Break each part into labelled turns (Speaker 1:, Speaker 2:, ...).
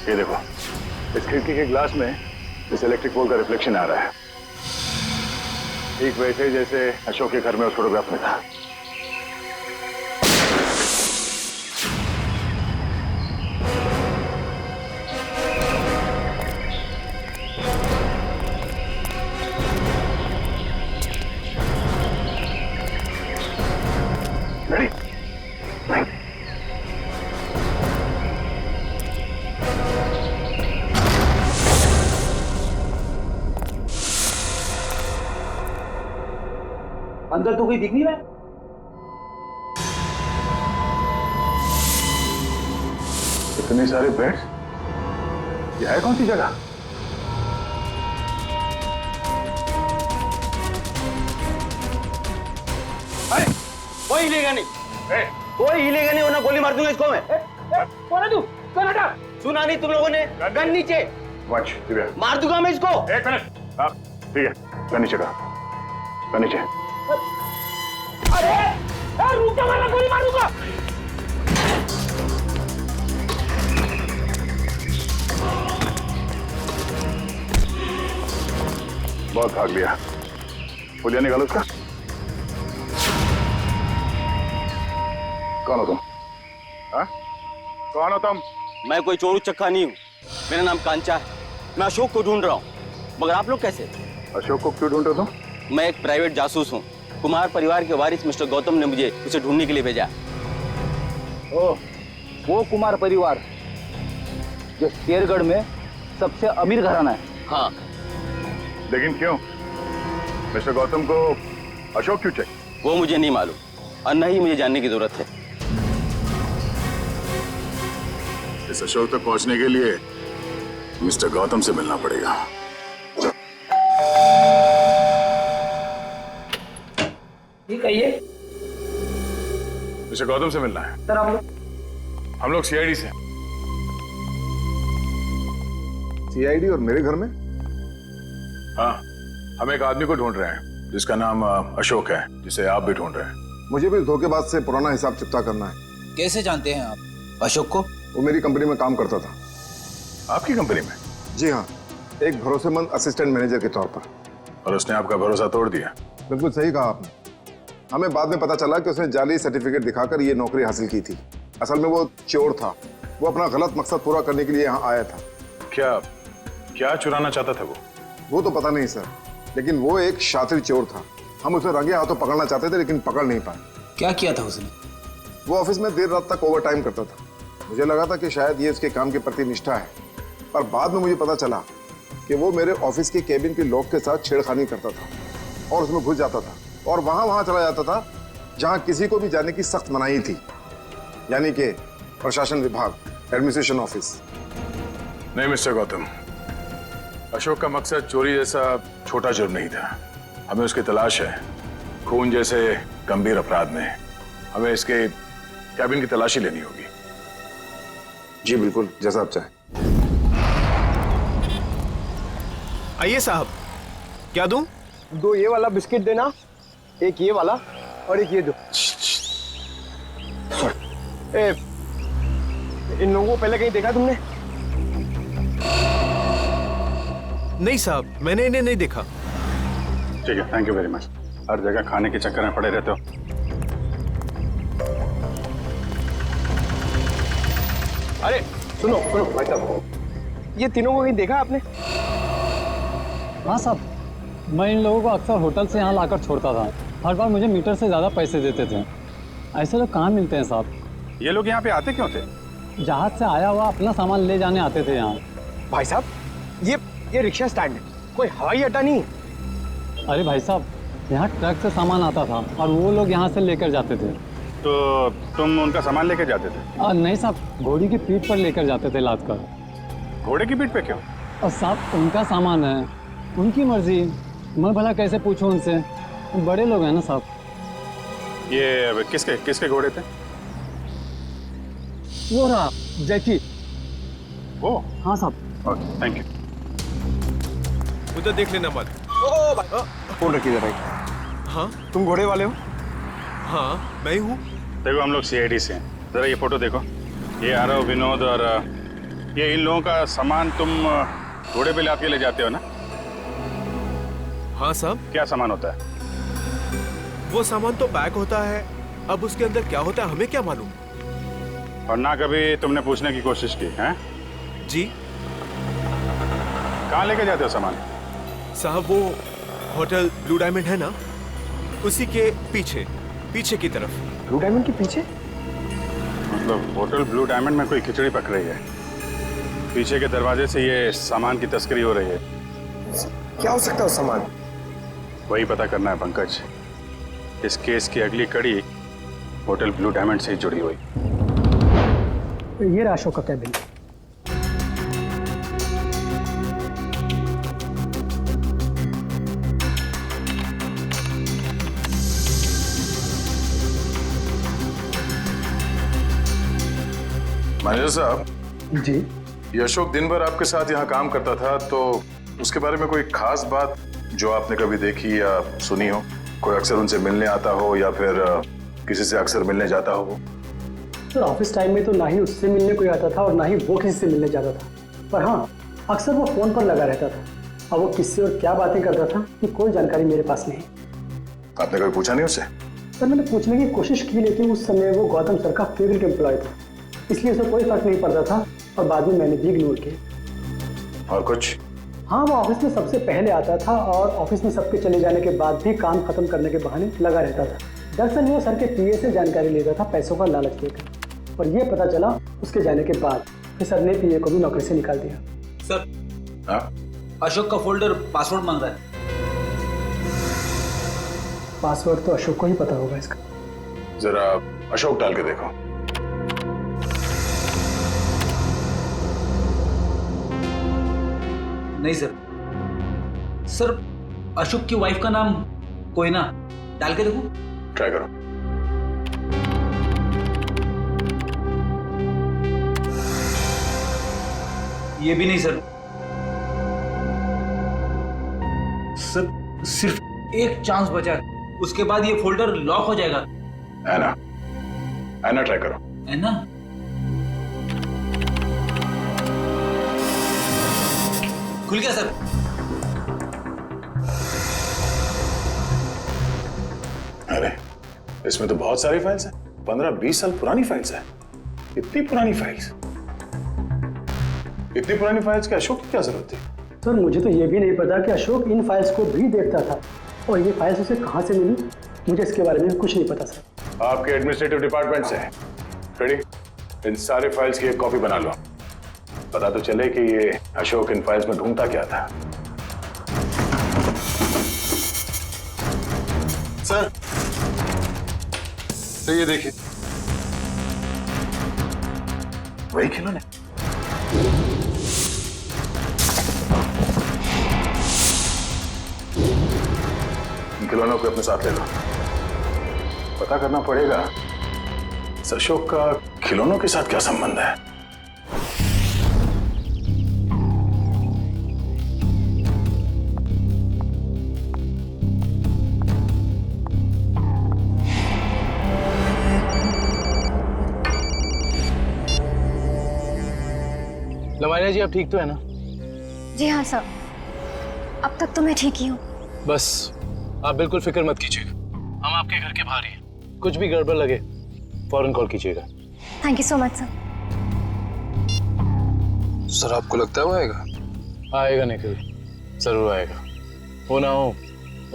Speaker 1: ये देखो, इस खिड़की के ग्लास में इस इलेक्ट्रिक पोल का रिफ्लेक्शन आ रहा है, ठीक वैसे जैसे अशोक के घर में उस फोटोग्राफ में था।
Speaker 2: अंदर तो कोई दिख नहीं रहा है।
Speaker 1: इतने सारे बेड्स, यह है कौन सी जगह?
Speaker 2: अरे कोई हिलेगा नहीं, कोई हिलेगा नहीं वरना गोली मार दूंगा इसको मैं। कौन है तू? कौन हटा? सुना नहीं तुम लोगों ने? गन नीचे।
Speaker 1: वॉच दिव्या,
Speaker 2: मार दूंगा मैं इसको।
Speaker 1: एक मिनट। हाँ ठीक है, गन नीचे का, गन नीचे।
Speaker 2: अरे रुक जा वरना गोली मार दूंगा।
Speaker 1: बहुत भाग लिया, पुलिया निकालो उसका। कौन हो तुम? हाँ? कौन हो तुम?
Speaker 3: मैं कोई चोर उचक्का नहीं हूँ, मेरा नाम कांचा है। मैं अशोक को ढूंढ रहा हूँ, मगर आप लोग कैसे?
Speaker 1: अशोक को क्यों ढूंढ रहे हो तुम?
Speaker 3: मैं एक प्राइवेट जासूस हूँ। कुमार परिवार के वारिस मिस्टर गौतम ने मुझे उसे ढूंढने के लिए भेजा।
Speaker 2: ओह, वो कुमार परिवार जो शेरगढ़ में सबसे अमीर घराना है।
Speaker 3: हाँ।
Speaker 1: लेकिन क्यों? मिस्टर गौतम को अशोक क्यों चाहिए?
Speaker 3: वो मुझे नहीं मालूम और न ही मुझे जानने की जरूरत है।
Speaker 1: इस अशोक तक पहुंचने के लिए मिस्टर गौतम से मिलना पड़ेगा।
Speaker 2: ठीक है, ये
Speaker 1: मिस्टर गौतम से मिलना है।
Speaker 2: सर
Speaker 1: हम लोग सीआईडी से।
Speaker 4: सीआईडी और मेरे घर में?
Speaker 1: हाँ, हम एक आदमी को ढूंढ रहे हैं जिसका नाम अशोक है, जिसे आप भी ढूंढ रहे हैं।
Speaker 4: मुझे भी धोखेबाज से पुराना हिसाब चुकता करना है।
Speaker 5: कैसे जानते हैं आप अशोक को?
Speaker 4: वो मेरी कंपनी में काम करता था।
Speaker 1: आपकी कंपनी में?
Speaker 4: जी हाँ, एक भरोसेमंद असिस्टेंट मैनेजर के तौर पर।
Speaker 1: और उसने आपका भरोसा तोड़ दिया?
Speaker 4: बिल्कुल सही कहा आपने। हमें बाद में पता चला कि उसने जाली सर्टिफिकेट दिखाकर ये नौकरी हासिल की थी। असल में वो चोर था, वो अपना गलत मकसद पूरा करने के लिए यहाँ आया था।
Speaker 1: क्या चुराना चाहता था वो?
Speaker 4: वो तो पता नहीं सर, लेकिन वो एक शातिर चोर था। हम उसे रंगे हाथों पकड़ना चाहते थे लेकिन पकड़ नहीं पाए।
Speaker 5: क्या किया था उसने?
Speaker 4: वो ऑफिस में देर रात तक ओवर टाइम करता था। मुझे लगा था कि शायद ये उसके काम के प्रति निष्ठा है, पर बाद में मुझे पता चला कि वो मेरे ऑफिस के केबिन के लॉक के साथ छेड़खानी करता था और उसमें घुस जाता था और वहां चला जाता था जहां किसी को भी जाने की सख्त मनाही थी, यानी कि प्रशासन विभाग, एडमिनिस्ट्रेशन ऑफिस।
Speaker 1: नहीं मिस्टर गौतम, अशोक का मकसद चोरी जैसा छोटा जुर्म नहीं था। हमें उसकी तलाश है। खून जैसे गंभीर अपराध में हमें इसके कैबिन की तलाशी लेनी होगी।
Speaker 4: जी बिल्कुल, जैसा आप चाहें।
Speaker 6: आइए साहब, क्या दूं?
Speaker 2: 2 ये वाला बिस्किट देना, एक ये वाला और एक ये दो। इन लोगों को पहले कहीं देखा तुमने?
Speaker 6: नहीं साहब, मैंने इन्हें नहीं देखा।
Speaker 1: ठीक है, थैंक यू वेरी मच। हर जगह खाने के चक्कर में पड़े रहते हो।
Speaker 2: अरे सुनो भाई साहब, ये तीनों को कहीं देखा आपने?
Speaker 7: हाँ साहब, मैं इन लोगों को अक्सर होटल से यहाँ लाकर छोड़ता था। हर बार मुझे मीटर से ज़्यादा पैसे देते थे। ऐसे लोग कहाँ मिलते हैं साहब?
Speaker 1: ये लोग यहाँ पे आते क्यों थे?
Speaker 7: जहाज से आया हुआ अपना सामान ले जाने आते थे यहाँ।
Speaker 2: भाई साहब, ये रिक्शा स्टैंड है, कोई हवाई अड्डा नहीं है।
Speaker 7: अरे भाई साहब, यहाँ ट्रक से सामान आता था और वो लोग यहाँ से लेकर जाते थे।
Speaker 1: तो तुम उनका सामान लेकर जाते थे?
Speaker 7: नहीं साहब, घोड़ी की पीठ पर लेकर जाते थे लाद कर।
Speaker 1: घोड़े की पीठ पे क्यों?
Speaker 7: और साहब, उनका सामान है, उनकी मर्जी। मैं भला कैसे पूछूं उनसे? बड़े लोग हैं ना साहब।
Speaker 1: ये किसके घोड़े थे?
Speaker 7: वो रहा जैकी।
Speaker 1: वो?
Speaker 7: हाँ साहब।
Speaker 1: Okay, thank you.
Speaker 6: उधर देख लेना मत।
Speaker 2: फोन रखिए भाई।
Speaker 6: हाँ
Speaker 2: तुम घोड़े वाले हो?
Speaker 6: हाँ मैं ही हूँ।
Speaker 1: देखो, हम लोग सीआईडी से हैं। जरा ये फोटो देखो। ये आरव, विनोद और
Speaker 8: ये इन लोगों का सामान तुम घोड़े पे लाद के ले जाते हो ना?
Speaker 6: हाँ साहब,
Speaker 8: क्या सामान होता है?
Speaker 6: वो सामान तो पैक होता है, अब उसके अंदर क्या होता है हमें क्या मालूम।
Speaker 8: और ना कभी तुमने पूछने की कोशिश की है?
Speaker 6: जी
Speaker 8: कहाँ लेके जाते हो सामान?
Speaker 6: साहब, वो होटल ब्लू डायमंड है ना, उसी के पीछे, पीछे की तरफ।
Speaker 2: ब्लू डायमंड के पीछे?
Speaker 8: मतलब होटल ब्लू डायमंड में कोई खिचड़ी पक रही है, पीछे के दरवाजे से ये सामान की तस्करी हो रही है।
Speaker 2: क्या हो सकता है उस सामान?
Speaker 8: वही पता करना है पंकज। इस केस की अगली कड़ी होटल ब्लू डायमंड से ही जुड़ी हुई।
Speaker 2: ये रहा अशोक का कैबिन।
Speaker 1: मैनेजर साहब,
Speaker 2: जी,
Speaker 1: ये अशोक दिन भर आपके साथ यहाँ काम करता था, तो उसके बारे में कोई खास बात जो आपने कभी देखी या सुनी हो? कोई अक्सर उनसे मिलने आता हो या फिर किसी से अक्सर मिलने जाता हो वो?
Speaker 9: सर ऑफिस टाइम में तो ना ही उससे मिलने कोई आता था और ना ही वो किसी से मिलने जाता था, पर हाँ अक्सर वो फोन पर लगा रहता था। अब वो किससे और क्या बातें करता था कि कोई जानकारी मेरे पास नहीं।
Speaker 1: आपने कभी पूछा नहीं उससे?
Speaker 9: सर मैंने पूछने की कोशिश की, लेकिन उस समय वो गौतम सर का फेवरेट एम्प्लॉय था, इसलिए उसे कोई फर्क नहीं पड़ता था और बाद में मैंने भी इग्नोर किया।
Speaker 1: और कुछ?
Speaker 9: हाँ, वो ऑफिस में सबसे पहले आता था और ऑफिस में सबके चले जाने के बाद भी काम खत्म करने के बहाने लगा रहता था। दरअसल वो सर के पीए से जानकारी लेता था पैसों का लालच देकर, और ये पता चला उसके जाने के बाद कि सर ने पीए को भी नौकरी से निकाल दिया।
Speaker 5: सर,
Speaker 1: हाँ?
Speaker 5: अशोक का फोल्डर पासवर्ड मांग रहा है।
Speaker 9: पासवर्ड तो अशोक को ही पता होगा इसका।
Speaker 1: जरा अशोक डाल के देखो।
Speaker 5: नहीं सर, सर अशोक की वाइफ का नाम कोयना, डाल के देखो।
Speaker 1: ट्राई करो।
Speaker 5: ये भी नहीं सर। सर सिर्फ एक चांस बचा है, उसके बाद ये फोल्डर लॉक हो जाएगा।
Speaker 1: ऐना, ऐना ट्राई करो।
Speaker 5: है ना? खुल गया सर।
Speaker 1: अरे इसमें तो बहुत सारी फाइल्स हैं, 15-20 साल पुरानी फाइल्स हैं। इतनी पुरानी फाइल्स, इतनी पुरानी फाइल्स की अशोक की क्या जरूरत थी?
Speaker 9: सर मुझे तो ये भी नहीं पता कि अशोक इन फाइल्स को भी देखता था, और ये फाइल्स उसे कहाँ से मिली, मुझे इसके बारे में कुछ नहीं पता सर।
Speaker 1: आपके एडमिनिस्ट्रेटिव डिपार्टमेंट से रेडी, इन सारे फाइल्स की एक कॉपी बना लो। पता तो चले कि ये अशोक इन फाइल्स में ढूंढता क्या था।
Speaker 10: सर तो ये देखिए,
Speaker 1: वही खिलौने। इन खिलौनों को अपने साथ ले लो। पता करना पड़ेगा इस अशोक का खिलौनों के साथ क्या संबंध है।
Speaker 11: लमानिया जी, आप ठीक तो है ना?
Speaker 12: जी हाँ सर, अब तक तो मैं ठीक ही हूँ।
Speaker 11: बस आप बिल्कुल फिक्र मत कीजिएगा, हम आपके घर के बाहर ही हैं। कुछ भी गड़बड़ लगे फौरन कॉल कीजिएगा।
Speaker 12: Thank you so much sir.
Speaker 10: Sir आपको लगता है वो आएगा?
Speaker 11: आएगा निखिल, जरूर आएगा। हो ना हो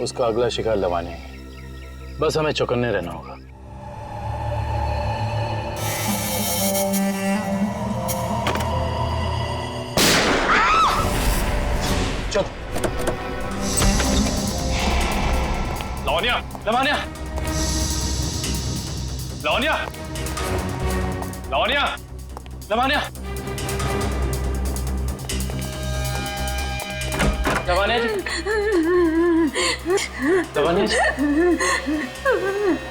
Speaker 11: उसका अगला शिकार लवाने है, बस हमें चौकन्ने रहना होगा। चल
Speaker 8: लवनिया,
Speaker 11: लवानिया,
Speaker 8: लवनिया, लवनिया,
Speaker 11: लवानिया, लवानिया जी, लवानिया जी,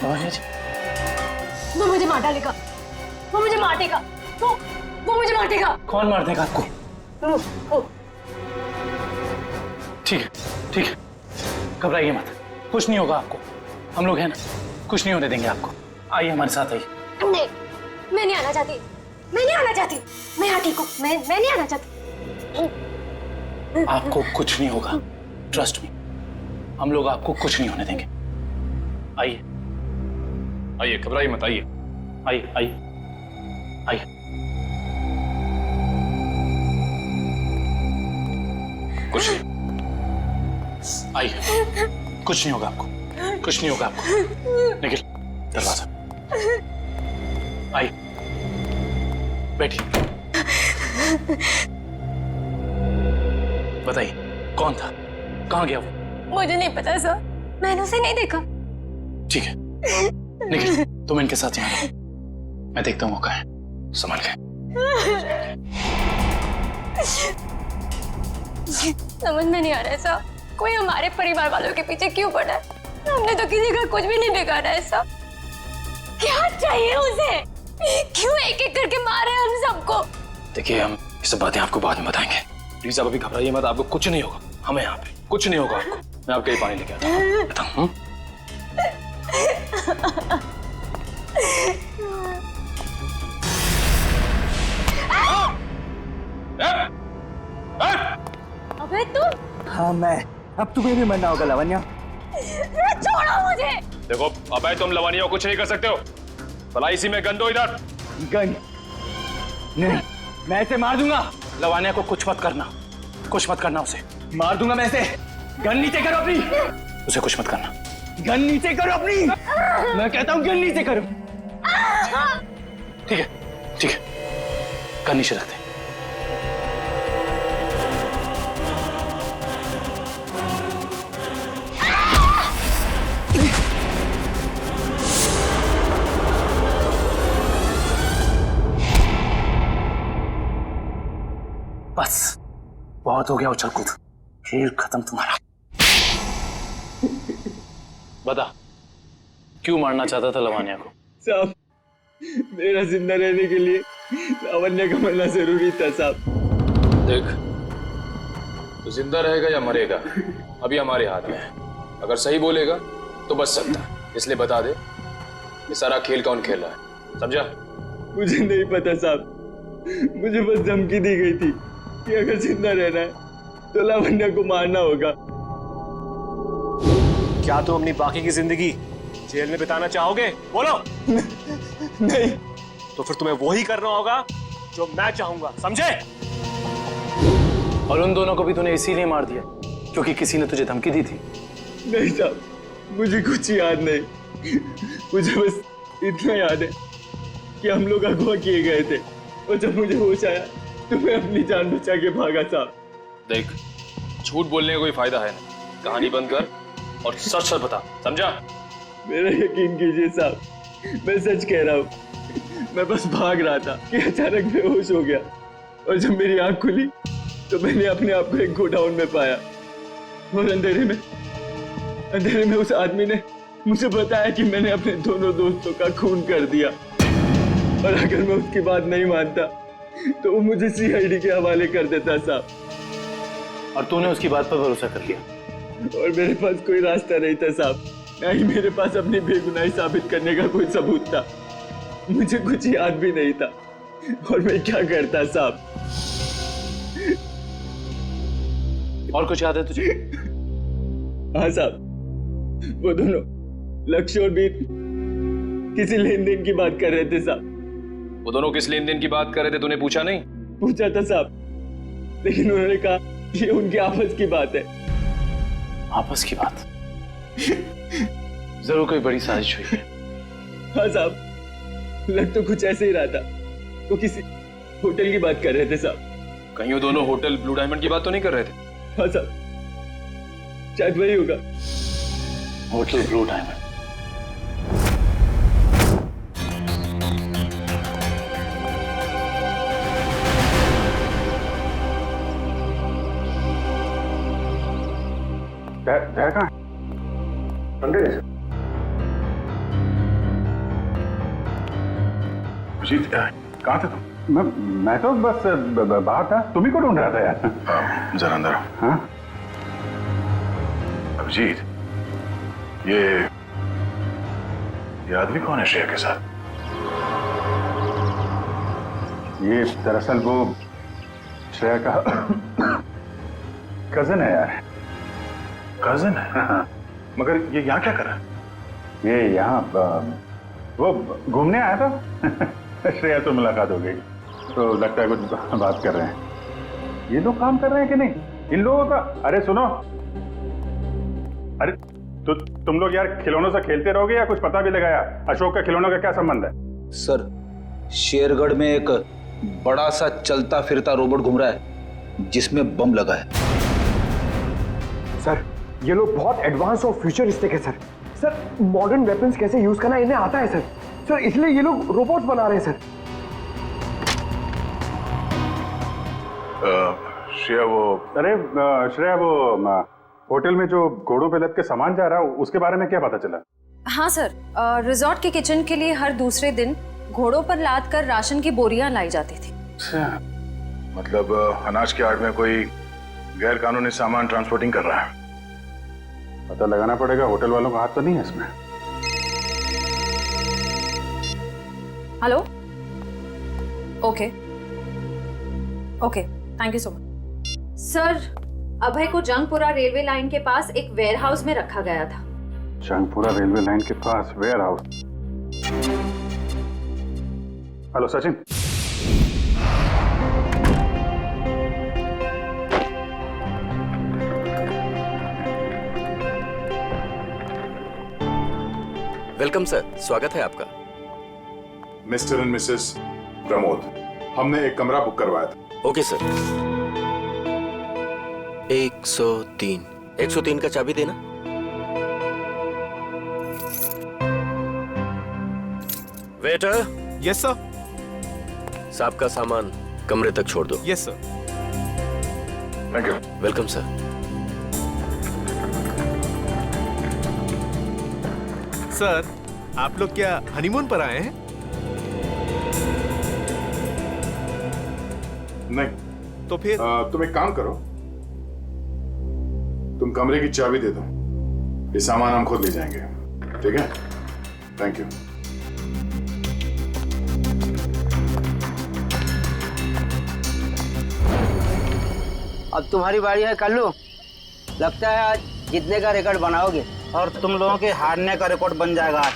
Speaker 11: लवानिया जी।
Speaker 12: वो मुझे मार डालेगा, वो मुझे मारेगा, वो मुझे मारेगा।
Speaker 11: कौन मार देगा आपको? ठीक है, ठीक है, घबराइए मत, कुछ नहीं होगा आपको। हम लोग हैं ना, कुछ नहीं होने देंगे आपको। आइए हमारे साथ आइए।
Speaker 12: नहीं, मैं नहीं आना चाहती। मैं नहीं आना चाहती। मैं यहाँ ठीक हूँ। मैं नहीं आना चाहती।
Speaker 11: आपको कुछ नहीं होगा, ट्रस्ट मी। हम लोग आपको कुछ नहीं होने देंगे। आइए
Speaker 8: आइए, घबराइए मत, आइए।
Speaker 11: आइए आइए आइए। कुछ नहीं, आइए। कुछ नहीं होगा आपको, कुछ नहीं होगा आपको। निखिल, दरवाजा। आइए, बैठिए। बताइए, कौन था, कहाँ गया वो?
Speaker 12: मुझे नहीं पता सर, मैंने उसे नहीं देखा।
Speaker 11: ठीक है, निखिल तुम इनके साथ यहाँ रहो, मैं देखता हूँ वो कहाँ है। संभाल के।
Speaker 12: समझ में नहीं आ रहा है साहब, कोई हमारे परिवार वालों के पीछे क्यों पड़ा है? हमने तो किसी का कुछ भी नहीं बिगाड़ा है साहब। क्या चाहिए उसे? क्यों एक एक करके मारे हम सबको?
Speaker 11: देखिए, हम ये सब बातें आपको बाद में बताएंगे। प्लीज आप अभी घबराइए मत, आपको कुछ नहीं होगा। हमें यहाँ पे कुछ नहीं होगा आपको। मैं आपके लिए पानी लेके आता हूँ। बताऊँ?
Speaker 12: अबे तुम?
Speaker 2: हाँ मैं। अब तुम्हें भी मरना होगा लावण्या।
Speaker 12: छोड़ो मुझे।
Speaker 8: देखो अबे, तुम लवानिया को कुछ नहीं कर सकते हो। भला इसी में गन दो इधर।
Speaker 2: गन नहीं, मैं इसे मार दूंगा।
Speaker 11: लवानिया को कुछ मत करना, कुछ मत करना उसे।
Speaker 2: मार दूंगा मैं इसे। गन नीचे करो अपनी।
Speaker 11: उसे कुछ मत करना।
Speaker 2: गन नीचे करो अपनी। मैं कहता हूँ गन नीचे करो।
Speaker 11: ठीक है, ठीक है, गन नीचे रख दे। बस बहुत हो गया उछल कूद, खेल खत्म तुम्हारा। बता, क्यों मारना चाहता था लवानिया को?
Speaker 2: साहब, मेरा जिंदा रहने के लिए लावण्या का मरना जरूरी था साहब।
Speaker 8: देख, तो जिंदा रहेगा या मरेगा अभी हमारे हाथ में है। अगर सही बोलेगा तो बच सकता है, इसलिए बता दे ये सारा खेल कौन खेल रहा है, समझा?
Speaker 2: मुझे नहीं पता साहब, मुझे बस धमकी दी गई थी कि अगर जिंदा रहना है तो लावण्या को मारना होगा।
Speaker 6: क्या तुम अपनी बाकी की जिंदगी जेल में बिताना चाहोगे? बोलो।
Speaker 2: नहीं।
Speaker 6: तो फिर तुम्हें वही करना होगा जो मैं चाहूंगा, समझे?
Speaker 11: और उन दोनों को भी तूने इसीलिए मार दिया क्योंकि किसी ने तुझे धमकी दी थी?
Speaker 2: नहीं साहब, मुझे कुछ याद नहीं। मुझे बस इतना याद है कि हम लोग अगवा किए गए थे और जब मुझे होश आया तो मैं अपनी जान बचा के भागा साहब।
Speaker 8: देख, झूठ बोलने का कोई फायदा है नहीं। कहानी बंद कर और सच सच बता, समझा?
Speaker 2: मेरा यकीन कीजिए साहब, मैं सच कह रहा हूँ। मैं बस भाग रहा था कि अचानक बेहोश हो गया और जब मेरी आंख खुली तो मैंने अपने आप को एक गोडाउन में पाया और अंधेरे में उस आदमी ने मुझे बताया कि मैंने अपने दोनों दोस्तों का खून कर दिया और अगर मैं उसकी बात नहीं मानता तो वो मुझे CID के हवाले कर देता साहब।
Speaker 11: और तूने उसकी बात पर भरोसा कर लिया?
Speaker 2: और मेरे पास कोई रास्ता नहीं था साहब, ना ही मेरे पास अपनी बेगुनाही साबित करने का कोई सबूत था। मुझे कुछ याद भी नहीं था और मैं क्या करता साहब।
Speaker 11: और कुछ याद है तुझे?
Speaker 2: हाँ साहब, वो दोनों लक्ष्य और बीर किसी लेन देन की बात कर रहे थे साहब।
Speaker 8: वो दोनों किस लेन देन की बात कर रहे थे, तूने पूछा नहीं?
Speaker 2: पूछा था साहब, लेकिन उन्होंने कहा ये उनकी आपस की बात है।
Speaker 11: आपस की बात? जरूर कोई बड़ी साजिश हुई है।
Speaker 2: हाँ साहब, लग तो कुछ ऐसे ही रहा था। वो किसी होटल की बात कर रहे थे साहब।
Speaker 8: कहीं वो दोनों होटल ब्लू डायमंड की बात तो नहीं कर रहे थे?
Speaker 2: हाँ साहब, शायद वही होगा।
Speaker 11: Hotel blue diamond.
Speaker 8: कहाँ है? अंधेरे से।
Speaker 1: अजीत, कहाँ थे तुम?
Speaker 8: मैं तो बस बाहर था, तुम ही को ढूंढ रहा था यार।
Speaker 1: जरा अंदर आओ।
Speaker 8: हाँ?
Speaker 1: अभिजीत, ये आदमी कौन है श्रेया के साथ?
Speaker 13: ये दरअसल वो श्रेया का कजन है यार।
Speaker 1: कजन है?
Speaker 13: हाँ।
Speaker 1: मगर ये यहाँ क्या कर रहा है?
Speaker 13: ये यहाँ वो घूमने आया था। श्रेया से मुलाकात हो गई तो लगता है कुछ बात कर रहे हैं। ये लोग काम कर रहे हैं कि नहीं इन लोगों का? अरे सुनो, अरे तो तुम लोग यार खिलौनों से खेलते रहोगे या कुछ पता भी लगाया? अशोक का खिलौनों का क्या संबंध है?
Speaker 5: सर, शेरगढ़ में एक बड़ा सा चलता फिरता रोबोट घूम रहा है जिसमें बम लगा है।
Speaker 14: सर, ये लोग बहुत एडवांस और फ्यूचरिस्टिक है सर। सर, मॉडर्न वेपन्स कैसे यूज करना इन्हें आता है सर। सर, इसलिए ये लोग रोबोट्स बना रहे हैं सर।
Speaker 1: श्रेया
Speaker 13: वो होटल में जो घोड़ों पे लद के सामान जा रहा है उसके बारे में क्या पता चला?
Speaker 15: हाँ सर, रिजॉर्ट के किचन के लिए हर दूसरे दिन घोड़ों पर लाद कर राशन की बोरियां लाई जाती थी।
Speaker 1: मतलब अनाज के आड़ में कोई गैर कानूनी सामान ट्रांसपोर्टिंग कर रहा है।
Speaker 13: पता लगाना पड़ेगा, होटल वालों का हाथ तो नहीं है इसमें।
Speaker 15: Hello, okay, thank you so much. Sir, Abhay को जंगपुरा रेलवे लाइन के पास एक वेयरहाउस में रखा गया था।
Speaker 13: जंगपुरा रेलवे लाइन के पास warehouse? Hello Sachin.
Speaker 6: Welcome sir, स्वागत है आपका।
Speaker 4: मिस्टर एंड मिसेस प्रमोद, हमने एक कमरा बुक करवाया था।
Speaker 6: Okay sir. 103 का चाबी देना। वेटर।
Speaker 16: Yes sir.
Speaker 6: साहब का सामान कमरे तक छोड़ दो।
Speaker 16: Yes sir.
Speaker 1: Thank you.
Speaker 6: Welcome sir.
Speaker 16: Sir, आप लोग क्या हनीमून पर आए हैं?
Speaker 4: नहीं।
Speaker 16: तो फिर
Speaker 4: तुम एक काम करो, तुम कमरे की चाबी दे दो, ये सामान हम खुद ले जाएंगे। ठीक है? Thank you.
Speaker 17: अब तुम्हारी बारी है कल्लू। लगता है आज जीतने का रिकॉर्ड बनाओगे और तुम लोगों के हारने का रिकॉर्ड बन जाएगा आज।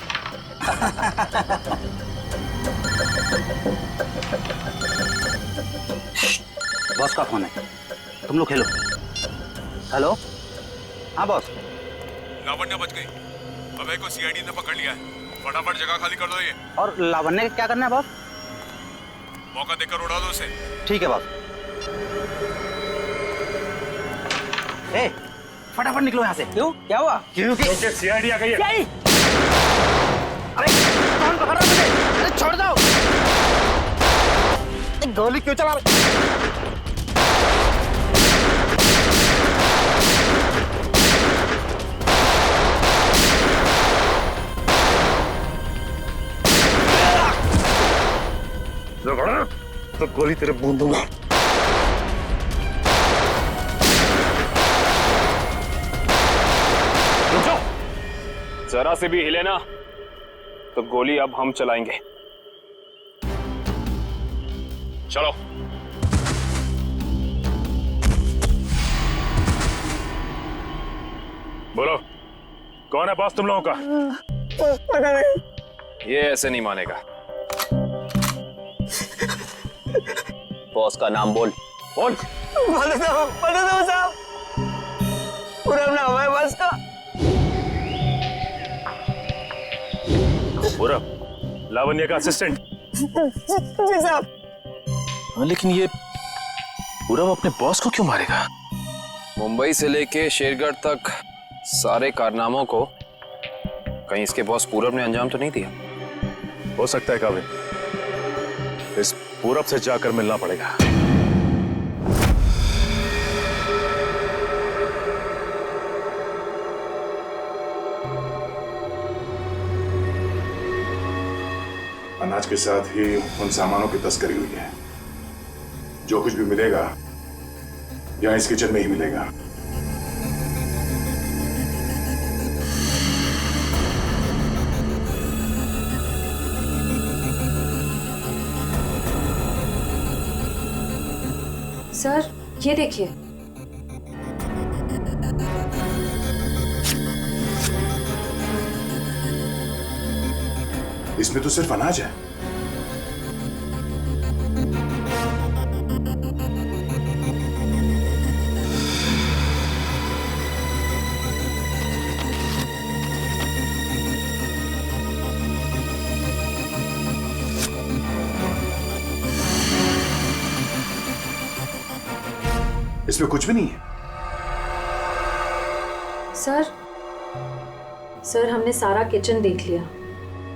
Speaker 17: बॉस का फोन है, तुम लोग खेलो। हेलो, हाँ बॉस।
Speaker 13: लावण्य बच गई, अभय को सीआईडी ने पकड़ लिया है। फटाफट जगह खाली कर दो ये।
Speaker 17: और लावण्य का क्या करना है बॉस?
Speaker 13: मौका देकर उड़ा दो उसे।
Speaker 17: ठीक है बॉस। ए, फटाफट निकलो यहाँ से। क्यों, क्या हुआ? क्योंकि
Speaker 13: सीआईडी आ गई है।
Speaker 17: अरे कौन पकड़ रहा है मुझे? अरे छोड़ दो। गोली क्यों चला रहे?
Speaker 4: तो गोली तेरे बूंद दूंगा।
Speaker 8: जरा से भी हिले ना तो गोली अब हम चलाएंगे। चलो। बोलो, कौन है बॉस तुम लोगों का?
Speaker 17: पता नहीं।
Speaker 8: ये ऐसे नहीं मानेगा।
Speaker 3: बॉस का नाम बोल। बोल।
Speaker 17: बता दो साहब। पूरा नाम है बॉस का।
Speaker 8: पूरा लावण्य का असिस्टेंट।
Speaker 17: जी साहब।
Speaker 8: हाँ, लेकिन ये पूरब अपने बॉस को क्यों मारेगा? मुंबई से लेके शेरगढ़ तक सारे कारनामों को कहीं इसके बॉस पूरब ने अंजाम तो नहीं दिया?
Speaker 1: हो सकता है काबिल, इस पूरब से जाकर मिलना पड़ेगा।
Speaker 4: अनाज के साथ ही उन सामानों की तस्करी हुई है। जो कुछ भी मिलेगा यहाँ इस किचन में ही मिलेगा।
Speaker 15: सर ये देखिए।
Speaker 1: इसमें तो सिर्फ अनाज है। इसमें कुछ भी नहीं है।
Speaker 15: सर हमने सारा किचन देख लिया,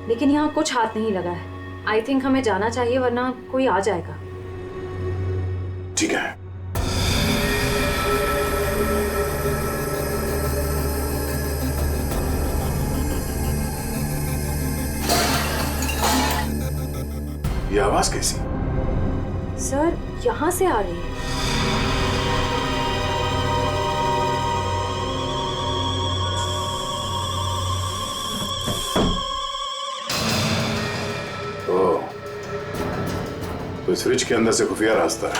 Speaker 15: लेकिन यहाँ कुछ हाथ नहीं लगा है। आई थिंक हमें जाना चाहिए, वरना कोई आ जाएगा।
Speaker 1: ठीक है। ये आवाज कैसी?
Speaker 15: सर यहाँ से आ रही है।
Speaker 1: तो इस फ्रिज के अंदर से खुफिया रास्ता है।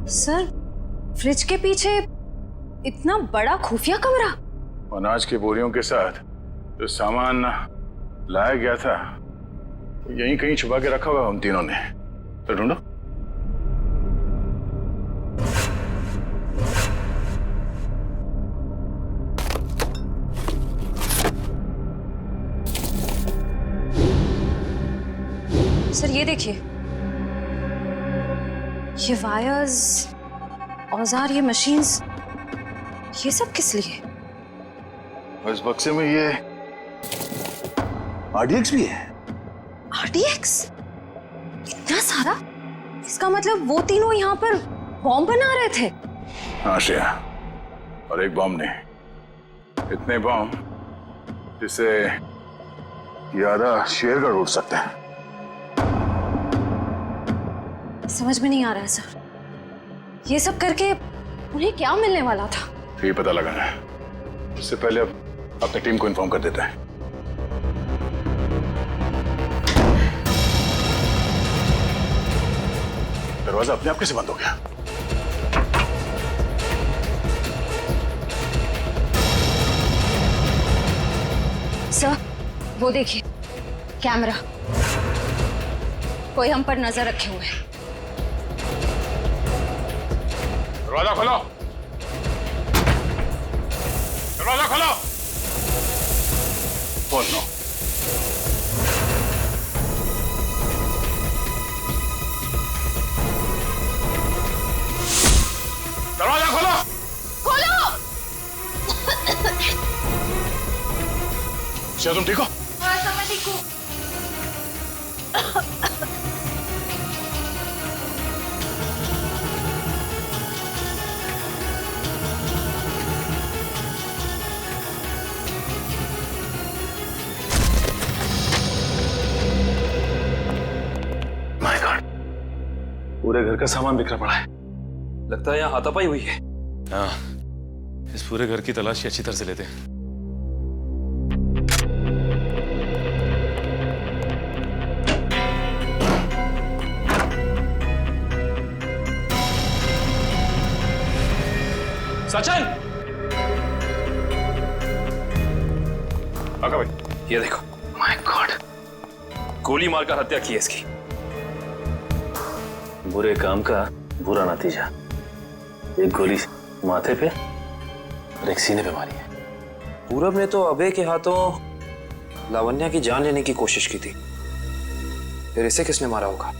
Speaker 15: सर फ्रिज के पीछे इतना बड़ा खुफिया कमरा।
Speaker 1: अनाज की बोरियों के साथ जो सामान लाया गया था यहीं कहीं छुपा के रखा हुआ उन तीनों ने। तो ढूंढो।
Speaker 15: सर ये देखिए, ये वायर्स, औजार, ये मशीन्स, ये सब किस लिए?
Speaker 1: और इस बक्से में ये RDX भी है।
Speaker 15: RDX? इतना सारा? इसका मतलब वो तीनों यहाँ पर बॉम्ब बना रहे थे।
Speaker 1: हाँ श्रेया, और एक बॉम्ब नहीं, इतने बॉम्ब जिससे ये आधा शेरगढ़ उड़ सकता है।
Speaker 15: समझ में नहीं आ रहा है सर, ये सब करके उन्हें क्या मिलने वाला था?
Speaker 1: ये पता लगाना है। उससे पहले अब अपनी टीम को इन्फॉर्म कर देते हैं। दरवाजा अपने आप कैसे बंद हो गया?
Speaker 15: सर वो देखिए, कैमरा, कोई हम पर नजर रखे हुए है।
Speaker 1: दरवाजा खोलो, दरवाजा खोलो। खोलो। दरवाजा खोलो।
Speaker 12: खोलो।
Speaker 1: क्या तुम ठीक हो?
Speaker 12: हाँ सर मैं ठीक हूँ।
Speaker 1: पूरे घर का सामान बिखरा पड़ा है।
Speaker 8: लगता है यहाँ हाथापाई हुई है। हाँ, इस पूरे घर की तलाशी अच्छी तरह से लेते हैं। सचिन!
Speaker 1: आका भाई,
Speaker 8: ये देखो। माय गॉड, गोली मारकर हत्या की है इसकी। बुरे काम का बुरा नतीजा। एक गोली माथे पे और एक सीने पे मारी है।
Speaker 18: पूरब ने तो अभय के हाथों लावण्या की जान लेने की कोशिश की थी, फिर इसे किसने मारा होगा?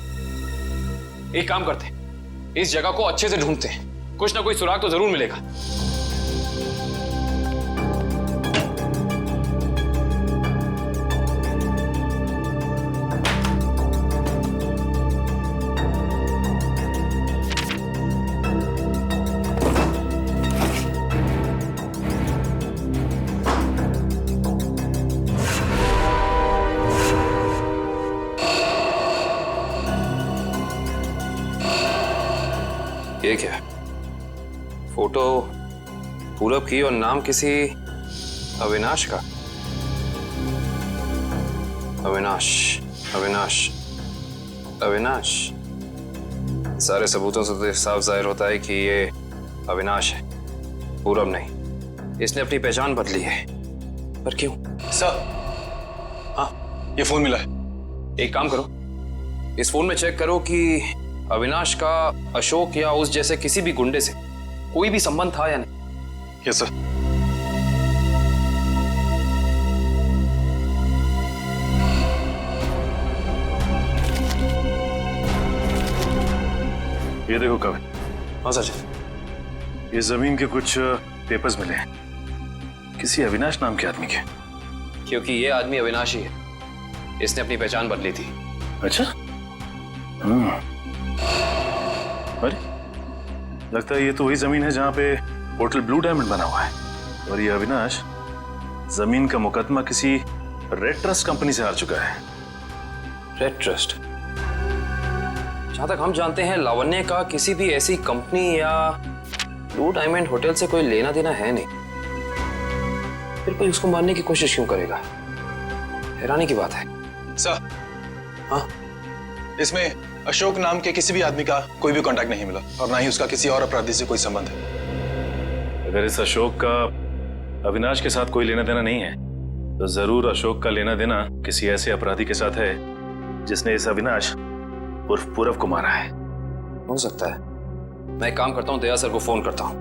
Speaker 8: एक काम करते हैं, इस जगह को अच्छे से ढूंढते हैं, कुछ ना कोई सुराग तो जरूर मिलेगा।
Speaker 18: ये क्या? फोटो पूरब की और नाम किसी अविनाश का। अविनाश, अविनाश, अविनाश। सारे सबूतों से तो साफ जाहिर होता है कि ये अविनाश है, पूरब नहीं। इसने अपनी पहचान बदली है, पर क्यों?
Speaker 10: सर, हाँ, ये फोन मिला है।
Speaker 18: एक काम करो, इस फोन में चेक करो कि अविनाश का अशोक या उस जैसे किसी भी गुंडे से कोई भी संबंध था या नहीं।
Speaker 10: Yes sir.
Speaker 13: ये देखो कविन।
Speaker 18: हाँ सर।
Speaker 13: ये जमीन के कुछ पेपर्स मिले हैं, किसी अविनाश नाम के आदमी के।
Speaker 18: क्योंकि ये आदमी अविनाश ही है, इसने अपनी पहचान बदली थी।
Speaker 13: अच्छा। अरे लगता है ये तो वही जमीन है जहां पे होटल ब्लू डायमंड बना हुआ है, और ये अविनाश जमीन का मुकदमा किसी रेड ट्रस्ट कंपनी से हार चुका है।
Speaker 18: Red trust? जहां तक हम जानते हैं लावण्य का किसी भी ऐसी कंपनी या ब्लू डायमंड होटल से कोई लेना देना है नहीं, फिर कोई उसको मारने की कोशिश क्यों करेगा? हैरानी की बात है।
Speaker 10: सर,
Speaker 18: हाँ,
Speaker 10: इसमें अशोक नाम के किसी भी आदमी का कोई भी कांटेक्ट नहीं मिला, और ना ही उसका किसी और अपराधी से कोई संबंध है।
Speaker 13: अगर इस अशोक का अविनाश के साथ कोई लेना देना नहीं है, तो जरूर अशोक का लेना देना किसी ऐसे अपराधी के साथ है जिसने इस अविनाश उर्फ पूरब को मारा है।
Speaker 18: हो सकता है। मैं एक काम करता हूँ, दया सर को फोन करता हूँ,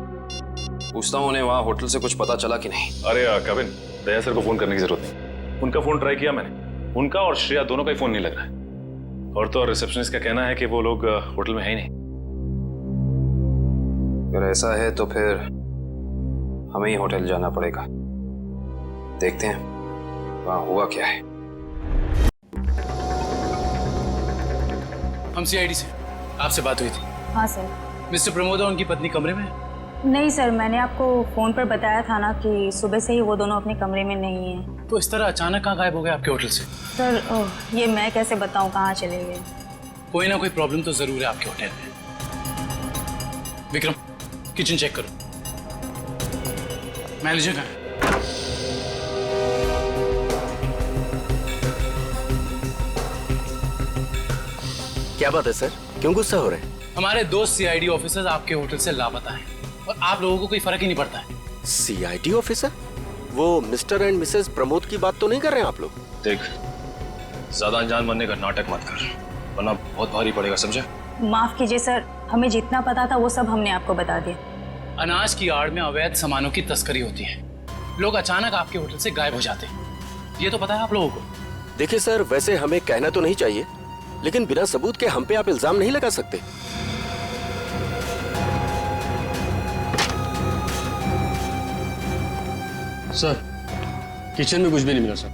Speaker 18: पूछता हूँ उन्हें वहाँ होटल से कुछ पता चला कि नहीं।
Speaker 13: अरे कविन, दया सर को फोन करने की जरूरत नहीं। उनका फोन ट्राई किया मैंने, उनका और श्रेया दोनों का ही फोन नहीं लग रहा है। और तो और रिसेप्शनिस्ट का कहना है कि वो लोग होटल में है ही नहीं।
Speaker 18: अगर ऐसा है तो फिर हमें ही होटल जाना पड़ेगा, देखते हैं वहाँ हुआ क्या है।
Speaker 11: हम सीआईडी से, आपसे बात हुई थी।
Speaker 15: हाँ सर।
Speaker 11: मिस्टर प्रमोद और उनकी पत्नी कमरे में?
Speaker 15: नहीं सर, मैंने आपको फोन पर बताया था ना कि सुबह से ही वो दोनों अपने कमरे में नहीं हैं।
Speaker 11: तो इस तरह अचानक कहाँ गायब हो गए आपके होटल से?
Speaker 15: सर ये मैं कैसे बताऊं कहाँ चले गए।
Speaker 11: कोई ना कोई प्रॉब्लम तो जरूर है आपके होटल में। विक्रम, किचन चेक करो। मैनेजर कहाँ है?
Speaker 19: क्या बात है सर, क्यों गुस्सा हो रहे हैं?
Speaker 11: हमारे दोस्त सीआईडी ऑफिसर्स आपके होटल से लापता हैं और आप लोगों को कोई फर्क ही नहीं पड़ता है।
Speaker 19: CID officer? वो मिस्टर एंड मिसेस प्रमोद की बात तो नहीं कर रहे हैं आप लोग?
Speaker 8: देख, ज्यादा अनजान बनने का नाटक मत कर, वरना बहुत भारी पड़ेगा, समझा?
Speaker 15: माफ कीजिए सर, हमें जितना पता था वो सब हमने आपको बता दिया।
Speaker 11: अनाज की आड़ में अवैध सामानों की तस्करी होती है, लोग अचानक आपके होटल से गायब हो जाते हैं, ये तो पता है आप लोगों को।
Speaker 19: देखिए सर, वैसे हमें कहना तो नहीं चाहिए, लेकिन बिना सबूत के हम पे आप इल्जाम नहीं लगा सकते।
Speaker 2: सर, किचन में कुछ भी नहीं मिला सर।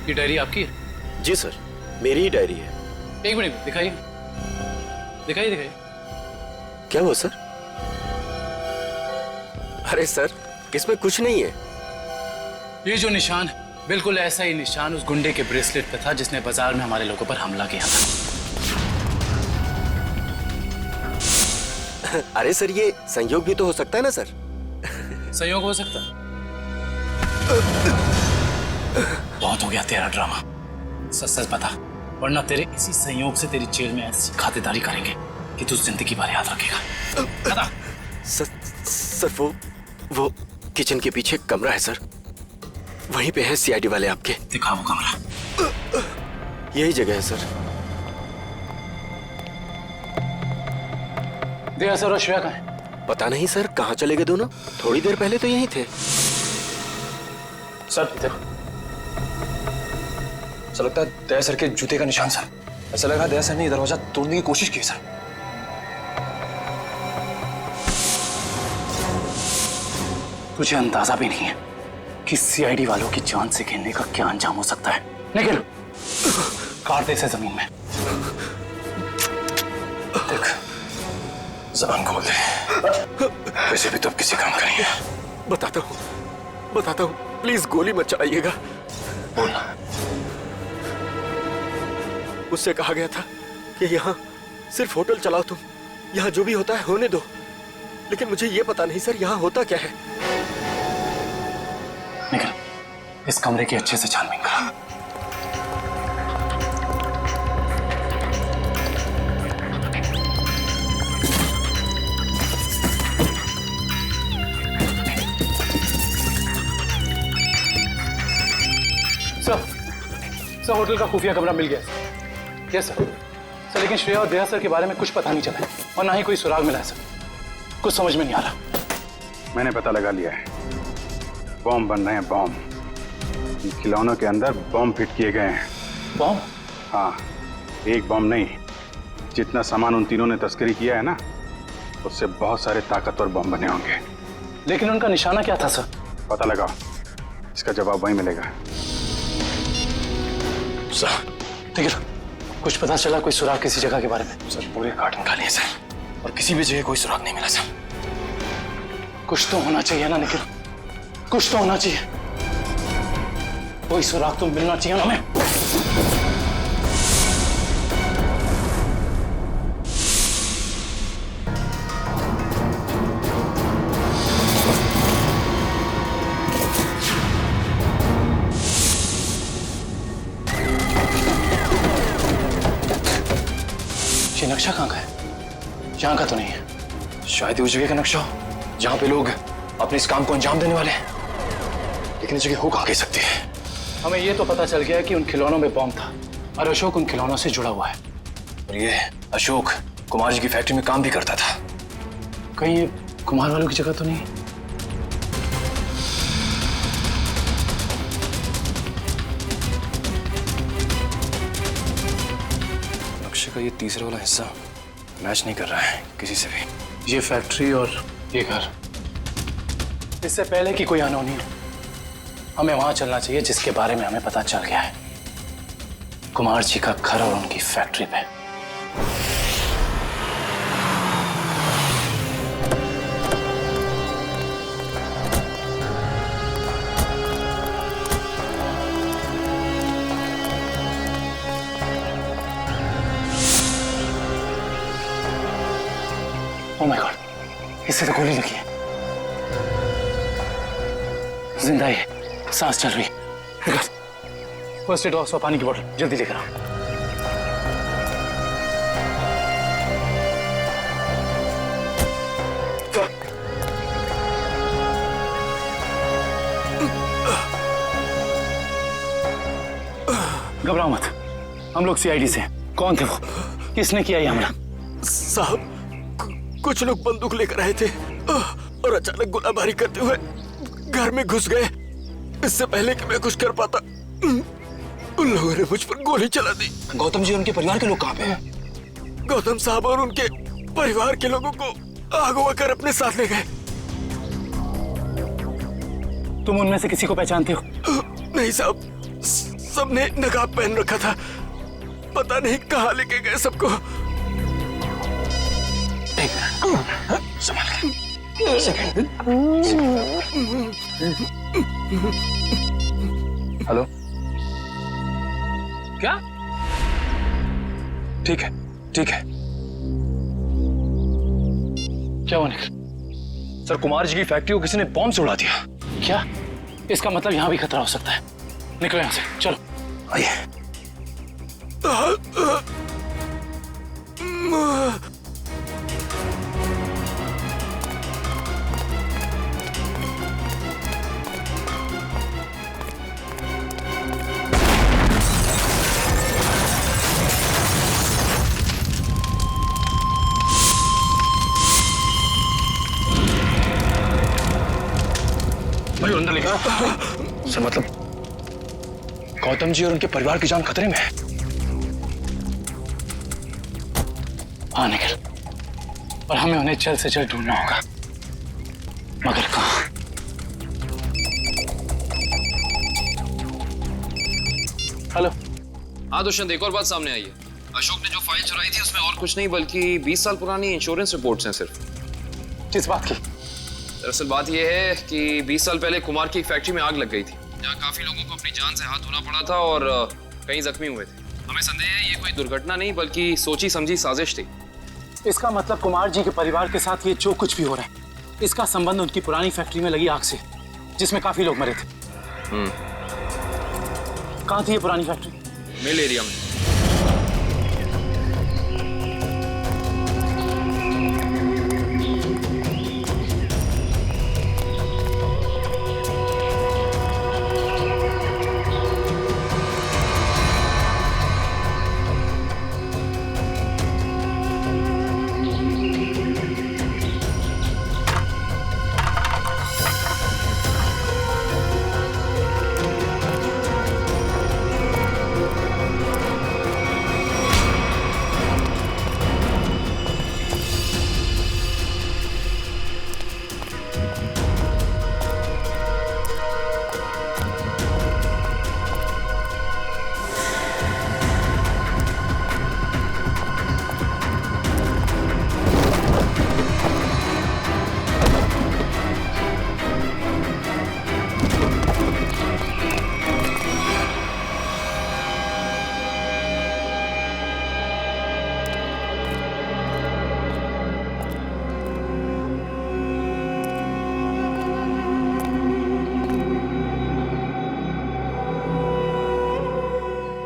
Speaker 11: ये डायरी आपकी है?
Speaker 19: जी सर, मेरी ही डायरी है।
Speaker 11: एक मिनट, दिखाइए दिखाइए दिखाइए।
Speaker 19: क्या हुआ सर? अरे सर, इसमें कुछ नहीं है।
Speaker 11: ये जो निशान है, बिल्कुल ऐसा ही निशान उस गुंडे के ब्रेसलेट पे था जिसने बाजार में हमारे लोगों पर हमला किया था।
Speaker 19: अरे सर, ये संयोग भी तो हो सकता है ना सर?
Speaker 11: संयोग हो सकता है। बहुत हो गया तेरा ड्रामा, सच सच बता, वरना तेरे इसी संयोग से तेरी जेल में ऐसी खातिरदारी करेंगे कि तू जिंदगी भर याद रखेगा। बता।
Speaker 19: सर वो किचन के पीछे कमरा है सर, वहीं पे है सीआईडी वाले आपके।
Speaker 11: दिखा वो कमरा।
Speaker 19: यही जगह है सर।
Speaker 11: दया सर और श्रेया कहाँ है?
Speaker 19: पता नहीं सर, कहाँ चले गए दोनों? थोड़ी देर पहले तो यहीं थे।
Speaker 8: सर इधर, ऐसा लगता है दया सर के जूते का निशान सर। ऐसा लगा दया सर ने दरवाजा तोड़ने की कोशिश की सर।
Speaker 11: तुझे अंदाजा भी नहीं है कि सीआईडी वालों की जान से खेलने का क्या अंजाम हो सकता है। निकल, काट दे इसे जमीन में। देख, ज़बान खोल दे, वैसे भी तो अब किसी काम करेंगे।
Speaker 19: बताता हूँ, प्लीज गोली मत चलाइएगा।
Speaker 8: बोलना।
Speaker 19: उससे कहा गया था कि यहाँ सिर्फ होटल चलाओ तुम, यहाँ जो भी होता है होने दो। लेकिन मुझे ये पता नहीं सर यहाँ होता क्या है।
Speaker 11: निखिल, इस कमरे की अच्छे से छानबीन करा।
Speaker 7: सर होटल का खुफिया कमरा मिल गया। Yes sir. सर लेकिन श्रेया और दया सर के बारे में कुछ पता नहीं चला है और ना ही कोई सुराग मिला है सर। कुछ समझ में नहीं आ रहा।
Speaker 13: मैंने पता लगा लिया है, बॉम्ब बन रहे हैं, बॉम्ब। इन खिलौनों के अंदर बॉम्ब फिट किए गए हैं।
Speaker 11: बॉम्ब?
Speaker 13: हाँ, एक बॉम्ब नहीं, जितना सामान उन तीनों ने तस्करी किया है ना, उससे बहुत सारे ताकतवर बॉम्ब बने होंगे।
Speaker 11: लेकिन उनका निशाना क्या था सर?
Speaker 13: पता लगाओ, इसका जवाब वहीं मिलेगा।
Speaker 11: सर ठीक है, कुछ पता चला कोई सुराग किसी जगह के बारे में? सर पूरे कार्टन खा लिए सर और किसी भी जगह कोई सुराग नहीं मिला सर। कुछ तो होना चाहिए ना निखिल, कुछ तो होना चाहिए। कोई सुराग तो मिलना चाहिए ना हमें। ये नक्शा कहाँ का है? यहाँ का तो नहीं है। शायद उस जगह का नक्शा हो जहाँ पे लोग अपने इस काम को अंजाम देने वाले हैं। लेकिन इस जगह हो कहाँ कह सकती है? हमें ये तो पता चल गया है कि उन खिलौनों में बॉम्ब था और अशोक उन खिलौनों से जुड़ा हुआ है। और ये अशोक कुमार जी की फैक्ट्री में काम भी करता था। कहीं ये कुमार वालों की जगह तो नहीं? नक्शे का ये तीसरा वाला हिस्सा मैच नहीं कर रहा है किसी से भी। ये फैक्ट्री और ये घर, इससे पहले कि कोई अनहोनी हो हमें वहां चलना चाहिए जिसके बारे में हमें पता चल गया है, कुमार जी का घर और उनकी फैक्ट्री पे। ओह माय गॉड, इससे तो गोली लगी है। जिंदा है, सांस चल रही है। फर्स्ट एड बॉक्स और पानी की बोतल जल्दी लेकर आओ। घबराओ मत, हम लोग सीआईडी से। कौन थे वो? किसने किया ये हमला?
Speaker 19: साहब, कुछ लोग बंदूक लेकर आए थे और अचानक गोलाबारी करते हुए घर में घुस गए। इससे पहले कि मैं कुछ कर पाता उन लोगों ने मुझ पर गोली चला दी।
Speaker 11: गौतम जी और उनके परिवार के लोग कहाँ पे हैं?
Speaker 19: गौतम साहब और उनके परिवार के लोगों को अगवा कर अपने साथ ले गए।
Speaker 11: तुम उनमें से किसी को पहचानते हो?
Speaker 19: नहीं साहब, सबने नकाब पहन रखा था। पता नहीं कहाँ लेके गए सबको।
Speaker 11: संभाल हेलो, क्या? ठीक है, ठीक है। क्या हुआ निखिल?
Speaker 3: सर, कुमार जी की फैक्ट्री को किसी ने बॉम्ब से उड़ा दिया।
Speaker 11: क्या? इसका मतलब यहाँ भी खतरा हो सकता है। निकलो यहाँ से, चलो।
Speaker 3: आइए। भाई अंदर लेकर सर, मतलब गौतम जी और उनके परिवार की जान खतरे में है।
Speaker 11: हाँ निखिल, और हमें उन्हें जल्द से जल्द ढूंढना होगा, मगर कहाँ? हेलो।
Speaker 18: हाँ दुष्यंत, एक और बात सामने आई है। अशोक ने जो फाइल चुराई थी उसमें और कुछ नहीं बल्कि 20 साल पुरानी इंश्योरेंस रिपोर्ट्स हैं सिर्फ।
Speaker 11: किस बात की?
Speaker 18: दरअसल बात यह है कि 20 साल पहले कुमार की एक फैक्ट्री में आग लग गई थी, जहाँ काफी लोगों को अपनी जान से हाथ धोना पड़ा था और कई जख्मी हुए थे। हमें संदेह है ये कोई दुर्घटना नहीं बल्कि सोची समझी साजिश थी।
Speaker 17: इसका मतलब कुमार जी के परिवार के साथ ये जो कुछ भी हो रहा है, इसका संबंध उनकी पुरानी फैक्ट्री में लगी आग से, जिसमें काफी लोग मरे थे। कहाँ थी ये पुरानी फैक्ट्री?
Speaker 8: मिल एरिया में।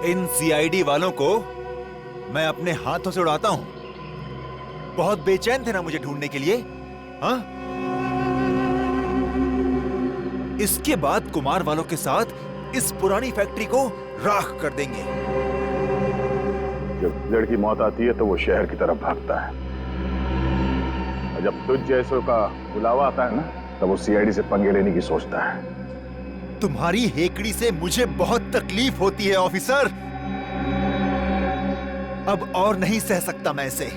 Speaker 20: इन सीआईडी वालों को मैं अपने हाथों से उड़ाता हूं। बहुत बेचैन थे ना मुझे ढूंढने के लिए, हाँ? इसके बाद कुमार वालों के साथ इस पुरानी फैक्ट्री को राख कर देंगे।
Speaker 1: जब लड़की मौत आती है तो वो शहर की तरफ भागता है, और जब तुझ जैसों का बुलावा आता है ना, तब वो सीआईडी से पंगे लेने की सोचता है।
Speaker 20: तुम्हारी हेकड़ी से मुझे बहुत तकलीफ होती है ऑफिसर। अब और नहीं सह सकता मैं इसे।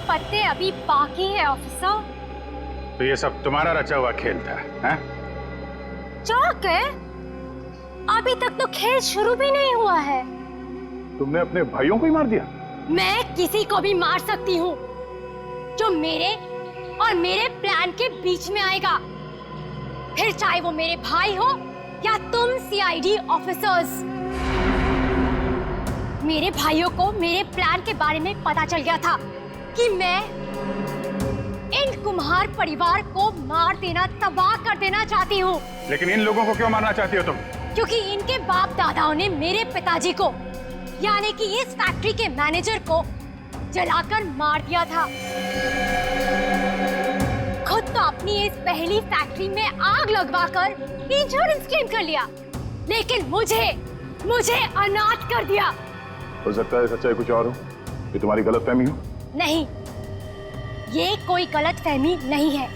Speaker 12: पत्ते अभी बाकी है ऑफिसर।
Speaker 1: तो ये सब तुम्हारा रचा हुआ खेल था, हैं?
Speaker 12: चौक है, अभी तक तो खेल शुरू भी नहीं हुआ है।
Speaker 1: तुमने अपने भाइयों को ही मार दिया?
Speaker 12: मैं किसी को भी मार सकती हूँ जो मेरे और मेरे प्लान के बीच में आएगा, फिर चाहे वो मेरे भाई हो या तुम सीआईडी ऑफिसर्स। मेरे भाइयों को मेरे प्लान के बारे में पता चल गया था कि मैं इन कुम्हार परिवार को मार देना, तबाह कर देना चाहती हूँ।
Speaker 1: लेकिन इन लोगों को क्यों मारना चाहती हो तुम?
Speaker 12: क्योंकि इनके बाप दादाओं ने मेरे पिताजी को, यानी कि इस फैक्ट्री के मैनेजर को जलाकर मार दिया था। खुद तो अपनी इस पहली फैक्ट्री में आग लगवाकर इंश्योरेंस क्लेम कर लिया, लेकिन मुझे अनाथ कर दिया।
Speaker 1: हो सकता है सच्चाई कुछ और हो, ये तुम्हारी गलतफहमी हो।
Speaker 12: नहीं, ये कोई गलतफहमी नहीं है।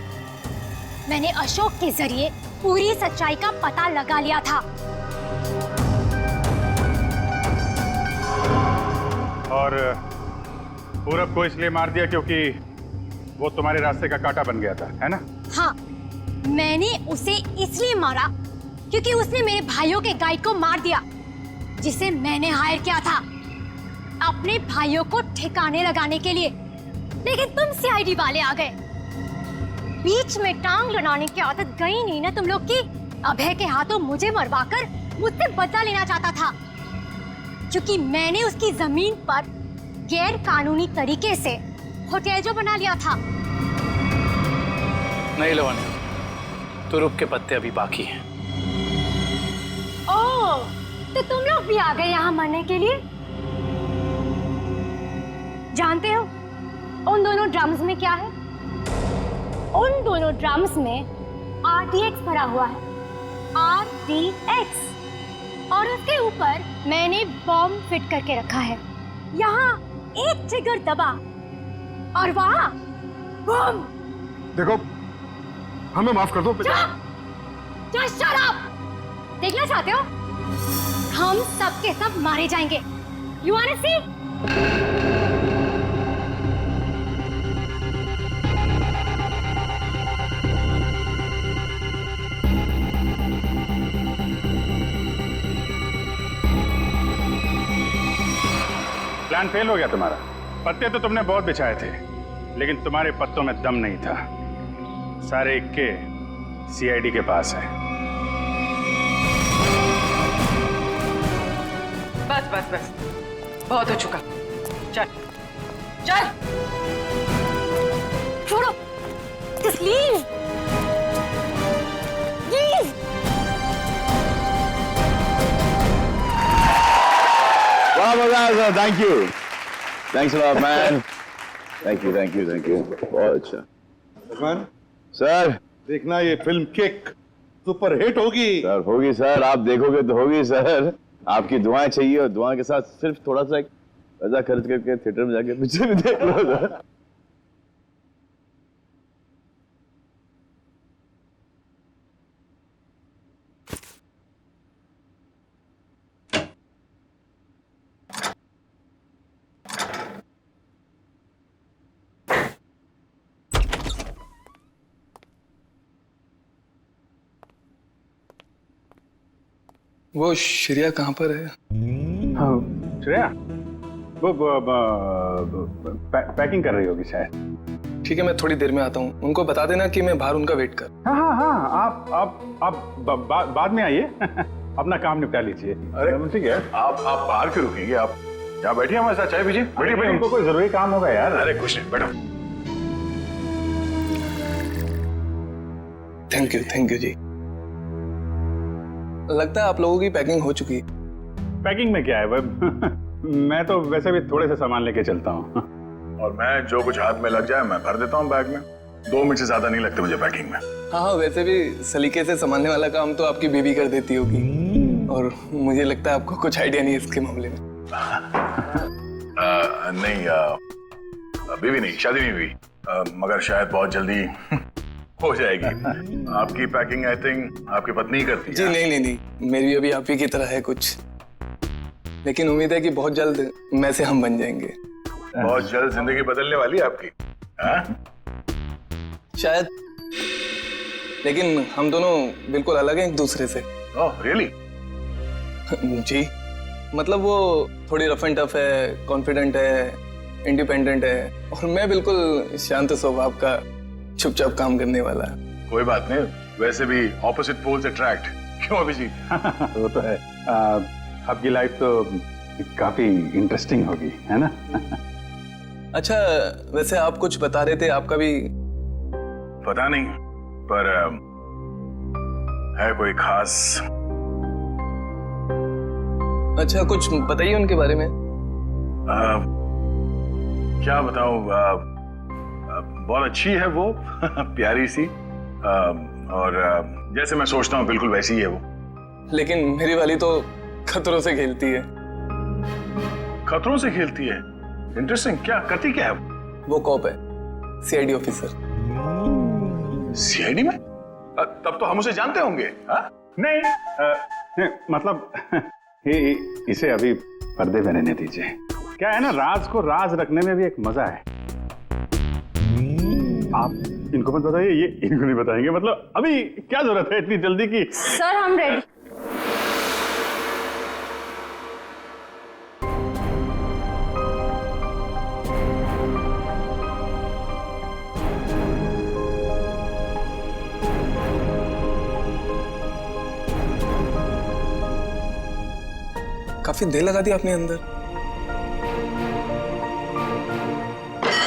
Speaker 12: मैंने अशोक के जरिए पूरी सच्चाई का पता लगा लिया था।
Speaker 1: और पूरब को इसलिए मार दिया क्योंकि वो तुम्हारे रास्ते का कांटा बन गया था, है ना?
Speaker 12: हाँ, मैंने उसे इसलिए मारा क्योंकि उसने मेरे भाइयों के गाइड को मार दिया। जिसे मैंने हायर किया था अपने भाइयों को ठिकाने लगाने के लिए, लेकिन तुम सीआईडी वाले आ गए। बीच में टांग लड़ाने की आदत गई नहीं ना तुम लोग की। अभय के हाथों मुझे मरवाकर मुझसे बदला लेना चाहता था, क्योंकि मैंने उसकी जमीन पर गैर कानूनी तरीके से होटल जो बना लिया था।
Speaker 11: नहीं लवानी, तो रुक के पत्ते अभी बाकी हैं।
Speaker 12: ओह, तो तुम लोग भी आ गए यहाँ मरने के लिए। जानते हो उन दोनों ड्रम्स में क्या है? उन दोनों ड्रम्स में RDX भरा हुआ है, RDX, और उसके ऊपर मैंने बॉम्ब फिट करके रखा है। यहाँ एक ट्रिगर दबा और वहाँ बॉम्ब।
Speaker 14: देखो, हमें माफ कर दो।
Speaker 12: Just shut up! देखना चाहते हो? हम सब के सब मारे जाएंगे। You wanna see?
Speaker 13: Plan fail हो गया तुम्हारा। पत्ते तो तुमने बहुत बिछाए थे, लेकिन तुम्हारे पत्तों में दम नहीं था। सारे इक्के सीआईडी के पास है।
Speaker 21: बस बस बस, बहुत हो चुका। चल चल,
Speaker 12: छोड़ो, just leave. Leave.
Speaker 22: वाह, मजा आया। Thank you, thanks a lot man. Thank you, thank you, thank you. बहुत अच्छा।
Speaker 23: भगवान
Speaker 22: सर,
Speaker 23: देखना ये फिल्म किक सुपर हिट होगी।
Speaker 22: सर होगी सर, आप देखोगे तो होगी सर। आपकी दुआएं चाहिए, और दुआ के साथ सिर्फ थोड़ा सा पैसा खर्च करके थिएटर में जाके पिक्चर भी देख लो सर।
Speaker 10: वो श्रेया कहाँ पर है?
Speaker 13: हाँ, श्रेया वो पैकिंग कर रही होगी शायद।
Speaker 10: ठीक है, मैं थोड़ी देर में आता हूँ। उनको बता देना कि मैं बाहर उनका वेट कर।
Speaker 13: हाँ हाँ हाँ, आप बाद में आइए। अपना काम निपटा लीजिए।
Speaker 1: अरे ठीक है, आप बाहर क्यों रुकेंगे? आप यहाँ बैठिए, हमारे साथ चाय पीजिए। बैठिए बैठिए,
Speaker 13: उनको कोई जरूरी काम होगा यार।
Speaker 1: अरे कुछ नहीं, बैठो।
Speaker 10: थैंक यू जी। लगता है आप लोगों की पैकिंग हो चुकी है।
Speaker 13: पैकिंग में क्या है? मैं तो वैसे भी थोड़े से सामान लेके चलता हूँ।
Speaker 1: और मैं जो कुछ हाथ में लग जाए मैं भर देता हूँ बैग में। 2 मिनट से ज्यादा नहीं लगते मुझे पैकिंग में।
Speaker 10: हाँ, वैसे भी सलीके से संभालने वाला काम तो आपकी बीबी कर देती होगी, और मुझे लगता है आपको कुछ आइडिया नहीं है इसके मामले में।
Speaker 1: नहीं, बीवी नहीं, शादी नहीं हुई, मगर शायद बहुत जल्दी हो जाएगी। आपकी पैकिंग आई थिंक आपकी पत्नी ही करती है।
Speaker 10: जी नहीं, मेरी अभी आप ही की तरह है कुछ, लेकिन उम्मीद है कि बहुत जल्द मैं से हम बन जाएंगे।
Speaker 1: बहुत जल्द जिंदगी बदलने वाली है आपकी।
Speaker 10: शायद, लेकिन हम दोनों बिल्कुल अलग हैं एक दूसरे से।
Speaker 1: Oh really?
Speaker 10: जी, मतलब वो थोड़ी रफ एंड टफ है, कॉन्फिडेंट है, इंडिपेंडेंट है, और मैं बिल्कुल शांत स्वभाव का, चुपचाप काम करने वाला।
Speaker 1: कोई बात नहीं, वैसे भी ऑपोजिट पोल्स अट्रैक्ट, क्यों अभिजीत?
Speaker 13: वो तो है। आपकी लाइफ तो काफी इंटरेस्टिंग होगी, है ना?
Speaker 10: अच्छा, वैसे आप कुछ बता रहे थे, आपका भी?
Speaker 1: पता नहीं, पर है कोई खास?
Speaker 10: अच्छा, कुछ बताइए उनके बारे में।
Speaker 1: क्या बताऊं? बहुत अच्छी है वो, प्यारी सी, और जैसे मैं सोचता हूँ बिल्कुल वैसी ही है वो।
Speaker 10: लेकिन मेरी वाली तो खतरों से खेलती है।
Speaker 1: खतरों से खेलती है? इंटरेस्टिंग। क्या करती क्या है
Speaker 10: वो? कॉप है, सीआईडी ऑफिसर।
Speaker 1: सीआईडी में? तब तो हम उसे जानते होंगे।
Speaker 13: नहीं, मतलब इसे अभी पर्दे में रहने दीजिए। क्या है ना, राज को राज रखने में भी एक मजा है। आप इनको मत बताइए, ये इनको नहीं बताएंगे। मतलब अभी क्या जरूरत है इतनी जल्दी की?
Speaker 12: सर हम रेडी।
Speaker 10: काफी देर लगा दी आपने अंदर।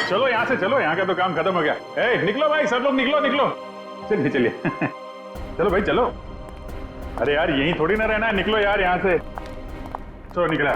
Speaker 13: चलो यहाँ से चलो, यहाँ का तो काम खत्म हो गया। ए, निकलो भाई, सब लोग निकलो निकलो। चलिए चलिए चलो भाई चलो। अरे यार यहीं थोड़ी ना रहना है, निकलो यार यहाँ से। चलो निकला।